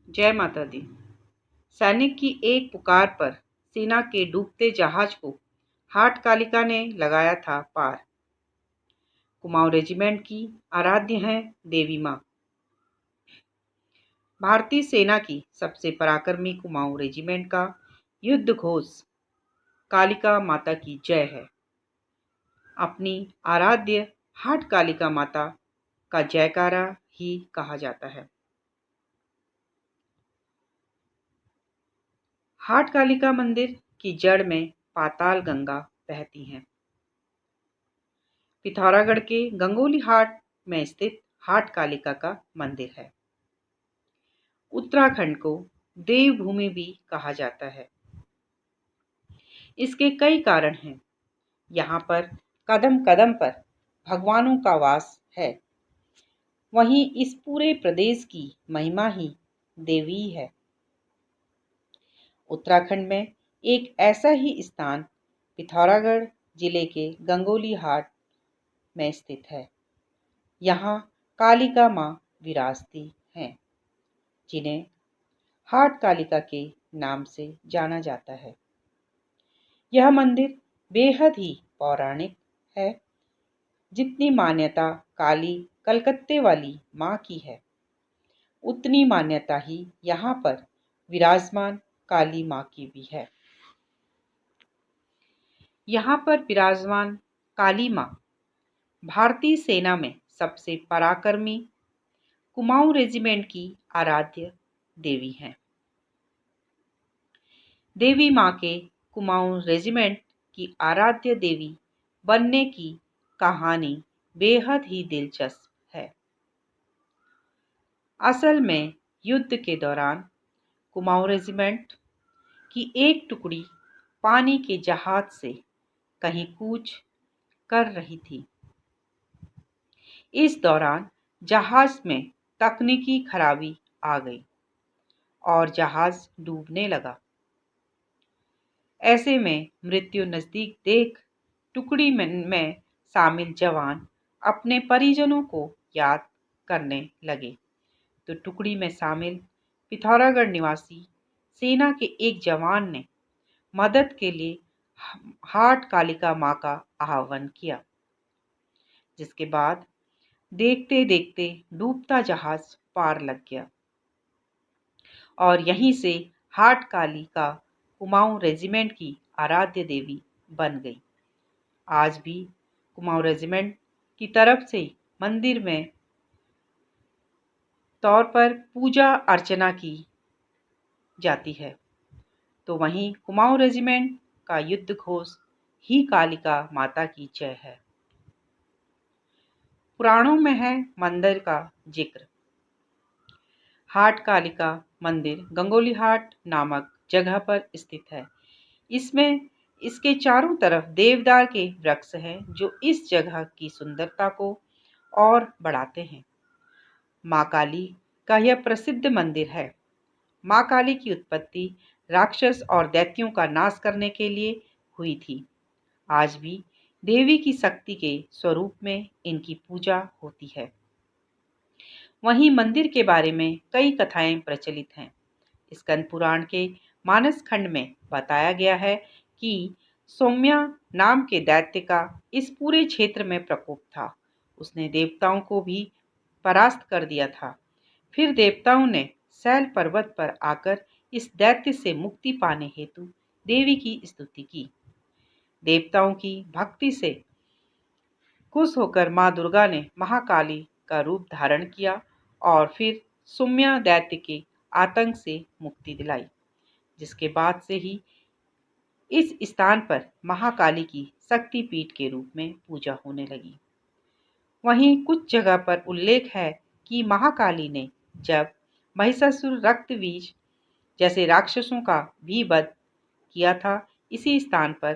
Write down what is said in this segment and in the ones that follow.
जय माता दी। सैनिक की एक पुकार पर सेना के डूबते जहाज को हाट कालिका ने लगाया था पार। कुमाऊं रेजिमेंट की आराध्य हैं देवी माँ। भारतीय सेना की सबसे पराक्रमी कुमाऊं रेजिमेंट का युद्ध घोष कालिका माता की जय है। अपनी आराध्य हाट कालिका माता का जयकारा ही कहा जाता है। हाट कालिका मंदिर की जड़ में पाताल गंगा बहती है। पिथौरागढ़ के गंगोली हाट में स्थित हाट कालिका का मंदिर है। उत्तराखंड को देवभूमि भी कहा जाता है। इसके कई कारण हैं। यहाँ पर कदम कदम पर भगवानों का वास है। वहीं इस पूरे प्रदेश की महिमा ही देवी है। उत्तराखंड में एक ऐसा ही स्थान पिथौरागढ़ जिले के गंगोली हाट में स्थित है। यहाँ कालिका माँ विराजती हैं, जिन्हें हाट कालिका के नाम से जाना जाता है। यह मंदिर बेहद ही पौराणिक है। जितनी मान्यता काली कलकत्ते वाली माँ की है, उतनी मान्यता ही यहाँ पर विराजमान काली माँ की भी है। यहाँ पर विराजमान काली माँ भारतीय सेना में सबसे पराक्रमी कुमाऊं रेजिमेंट की आराध्य देवी हैं। देवी माँ के कुमाऊं रेजिमेंट की आराध्य देवी बनने की कहानी बेहद ही दिलचस्प है। असल में युद्ध के दौरान कुमाऊं रेजिमेंट की एक टुकड़ी पानी के जहाज से कहीं कूच कर रही थी। इस दौरान जहाज में तकनीकी खराबी आ गई और जहाज डूबने लगा। ऐसे में मृत्यु नजदीक देख टुकड़ी में शामिल जवान अपने परिजनों को याद करने लगे, तो टुकड़ी में शामिल पिथौरागढ़ निवासी सेना के एक जवान ने मदद के लिए हाट कालिका माँ का आह्वान किया, जिसके बाद देखते देखते डूबता जहाज पार लग गया और यहीं से हाट कालिका कुमाऊं रेजिमेंट की आराध्य देवी बन गई। आज भी कुमाऊं रेजिमेंट की तरफ से मंदिर में तौर पर पूजा अर्चना की जाती है। तो वहीं कुमाऊं रेजिमेंट का युद्ध घोष ही कालिका माता की जय है। पुराणों में है मंदिर का जिक्र। हाट कालिका मंदिर गंगोली हाट नामक जगह पर स्थित है। इसमें इसके चारों तरफ देवदार के वृक्ष हैं, जो इस जगह की सुंदरता को और बढ़ाते हैं। माँ काली का यह प्रसिद्ध मंदिर है। माँ काली की उत्पत्ति राक्षस और दैत्यों का नाश करने के लिए हुई थी। आज भी देवी की शक्ति के स्वरूप में इनकी पूजा होती है। वहीं मंदिर के बारे में कई कथाएं प्रचलित हैं। स्कंद पुराण के मानस खंड में बताया गया है कि सौम्या नाम के दैत्य का इस पूरे क्षेत्र में प्रकोप था। उसने देवताओं को भी परास्त कर दिया था। फिर देवताओं ने शैल पर्वत पर आकर इस दैत्य से मुक्ति पाने हेतु देवी की स्तुति की। देवताओं की भक्ति से खुश होकर माँ दुर्गा ने महाकाली का रूप धारण किया और फिर सौम्या दैत्य के आतंक से मुक्ति दिलाई, जिसके बाद से ही इस स्थान पर महाकाली की शक्तिपीठ के रूप में पूजा होने लगी। वहीं कुछ जगह पर उल्लेख है कि महाकाली ने जब महिषासुर रक्तबीज जैसे राक्षसों का भी वध किया था, इसी स्थान पर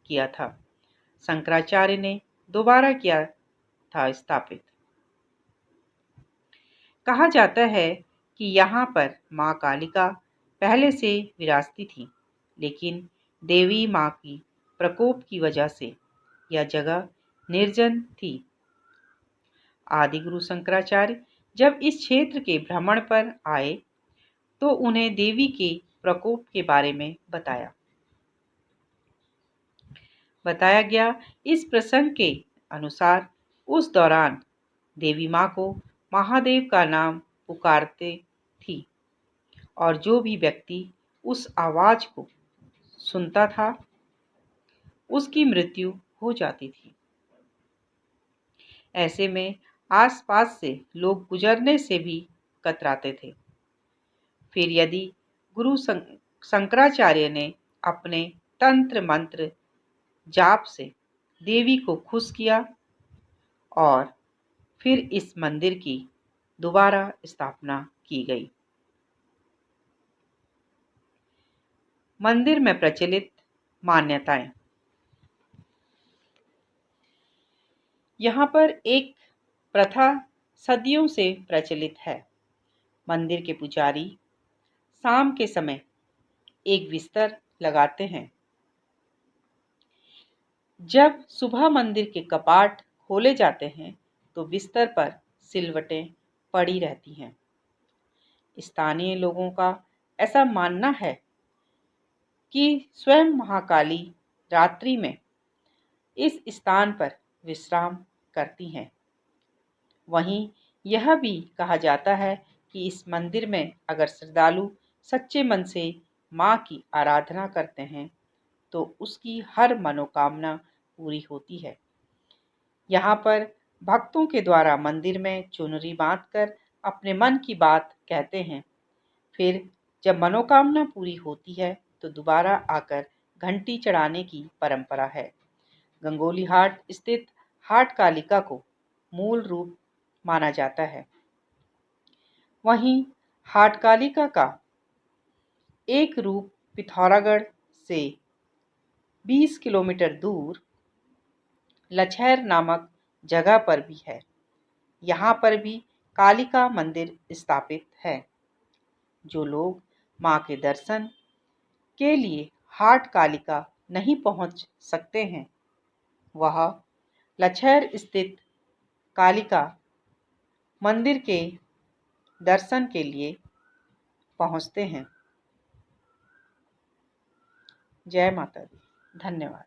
किया था। शंकराचार्य ने दोबारा किया था स्थापित। कहा जाता है कि यहाँ पर माँ कालिका पहले से विराजती थी, लेकिन देवी माँ की प्रकोप की वजह से यह जगह निर्जन थी। आदि गुरु शंकराचार्य जब इस क्षेत्र के भ्रमण पर आए, तो उन्हें देवी के प्रकोप के बारे में बताया गया। इस प्रसंग के अनुसार उस दौरान देवी माँ को महादेव का नाम पुकारते थी और जो भी व्यक्ति उस आवाज को सुनता था उसकी मृत्यु हो जाती थी। ऐसे में आसपास से लोग गुजरने से भी कतराते थे। फिर यदि गुरु शंकराचार्य ने अपने तंत्र मंत्र जाप से देवी को खुश किया और फिर इस मंदिर की दोबारा स्थापना की गई। मंदिर में प्रचलित मान्यताएं। यहाँ पर एक प्रथा सदियों से प्रचलित है। मंदिर के पुजारी शाम के समय एक बिस्तर लगाते हैं। जब सुबह मंदिर के कपाट खोले जाते हैं तो बिस्तर पर सिलवटें पड़ी रहती हैं। स्थानीय लोगों का ऐसा मानना है कि स्वयं महाकाली रात्रि में इस स्थान पर विश्राम करती हैं। वहीं यह भी कहा जाता है कि इस मंदिर में अगर श्रद्धालु सच्चे मन से माँ की आराधना करते हैं तो उसकी हर मनोकामना पूरी होती है। यहाँ पर भक्तों के द्वारा मंदिर में चुनरी बांधकर अपने मन की बात कहते हैं। फिर जब मनोकामना पूरी होती है तो दोबारा आकर घंटी चढ़ाने की परंपरा है। गंगोली हाट स्थित हाट कालिका को मूल रूप माना जाता है। वहीं हाट कालिका का एक रूप पिथौरागढ़ से 20 किलोमीटर दूर लछैर नामक जगह पर भी है। यहाँ पर भी कालिका मंदिर स्थापित है। जो लोग माँ के दर्शन के लिए हाट कालिका नहीं पहुँच सकते हैं वह लछैर स्थित कालिका मंदिर के दर्शन के लिए पहुँचते हैं। जय माता दी। धन्यवाद।